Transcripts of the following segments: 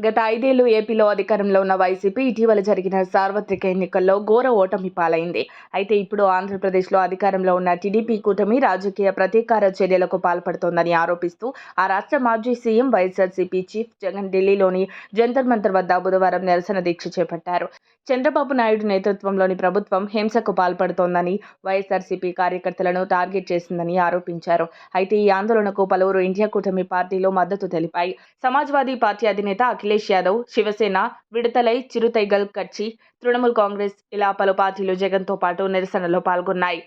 గత 5 ఏళ్లు ఏపీలో అధికారంలో ఉన్న వైసీపీ ఇటీవల జరిగిన సార్వత్రిక ఎన్నికల్లో ఘోర ఓటమి పాలైంది. అయితే ఇప్పుడు ఆంధ్రప్రదేశ్లో అధికారంలో ఉన్న టీడీపీ కూటమి రాజకీయ ప్రతీకార చర్యలకు పాల్పడుతోందని ఆరోపిస్తూ ఆ రాష్ట్ర మాజీ సీఎం వైఎస్ఆర్సీపీ చీఫ్ జగన్ ఢిల్లీలోని జంతర్ మంతర్ వద్ద బుధవారం నిరసన దీక్ష చేపట్టారు. చంద్రబాబు నాయుడు నేతృత్వంలోని ప్రభుత్వం హింసకు పాల్పడుతోందని, వైఎస్ఆర్సీపీ కార్యకర్తలను టార్గెట్ చేసిందని ఆరోపించారు. అయితే ఈ ఆందోళనకు పలువురు ఇండియా కూటమి పార్టీలు మద్దతు తెలిపాయి. సమాజ్వాదీ పార్టీ అధినేత అఖిలేష్ యాదవ్, శివసేన, విడతలై చిరుతైగల్ కచ్చి, తృణమూల్ కాంగ్రెస్ ఇలా పలు పార్టీలు జగన్తో పాటు నిరసనలో పాల్గొన్నాయి.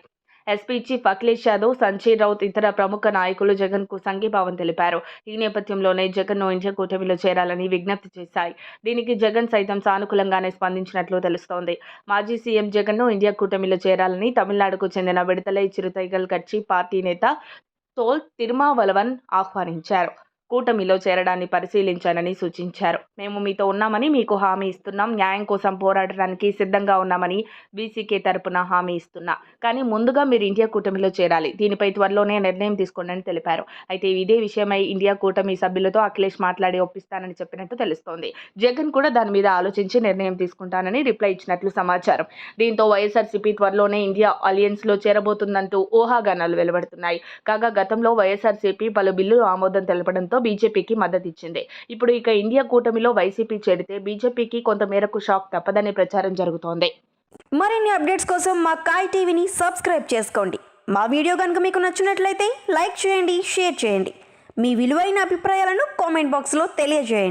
ఎస్పీ చీఫ్ అఖిలేష్ యాదవ్, సంజయ్ రౌత్ ఇతర ప్రముఖ నాయకులు జగన్కు సంఘీభావం తెలిపారు. ఈ నేపథ్యంలోనే జగన్ను ఇండియా కూటమిలో చేరాలని విజ్ఞప్తి చేశాయి. దీనికి జగన్ సైతం సానుకూలంగానే స్పందించినట్లు తెలుస్తోంది. మాజీ సీఎం జగన్ను ఇండియా కూటమిలో చేరాలని తమిళనాడుకు చెందిన విడతలై చిరుతైగల్ కచ్చి పార్టీ నేత తోల్ తిరుమావలవన్ ఆహ్వానించారు. కూటమిలో చేరడాన్ని పరిశీలించానని సూచించారు. మేము మీతో ఉన్నామని మీకు హామీ ఇస్తున్నాం. న్యాయం కోసం పోరాడడానికి సిద్ధంగా ఉన్నామని బీసీకే తరపున హామీ ఇస్తున్నా. కానీ ముందుగా మీరు ఇండియా కూటమిలో చేరాలి. దీనిపై త్వరలోనే నిర్ణయం తీసుకోండి తెలిపారు. అయితే ఇదే విషయమై ఇండియా కూటమి సభ్యులతో అఖిలేష్ మాట్లాడి ఒప్పిస్తానని చెప్పినట్టు తెలుస్తోంది. జగన్ కూడా దాని మీద ఆలోచించి నిర్ణయం తీసుకుంటానని రిప్లై ఇచ్చినట్లు సమాచారం. దీంతో వైఎస్ఆర్సీపీ త్వరలోనే ఇండియా అలయన్స్లో చేరబోతుందంటూ ఊహాగానాలు వెలువడుతున్నాయి. కాగా గతంలో వైఎస్ఆర్సీపీ పలు బిల్లులు ఆమోదం తెలపడంతో బీజేపీకి మద్దతిచ్చింది. ఇప్పుడు ఇక ఇండియా కూటమిలో వైసీపీ చేరితే బీజేపీకి కొంత మేరకు షాక్ తప్పదనే ప్రచారం జరుగుతోంది. మరిన్ని అప్డేట్స్ కోసం మా కాయ్ టీవీని సబ్స్క్రైబ్ చేసుకోండి. మా వీడియో కనుక మీకు నచ్చినట్లయితే లైక్ చేయండి, షేర్ చేయండి. మీ విలువైన అభిప్రాయాలను కామెంట్ బాక్స్లో తెలియజేయండి.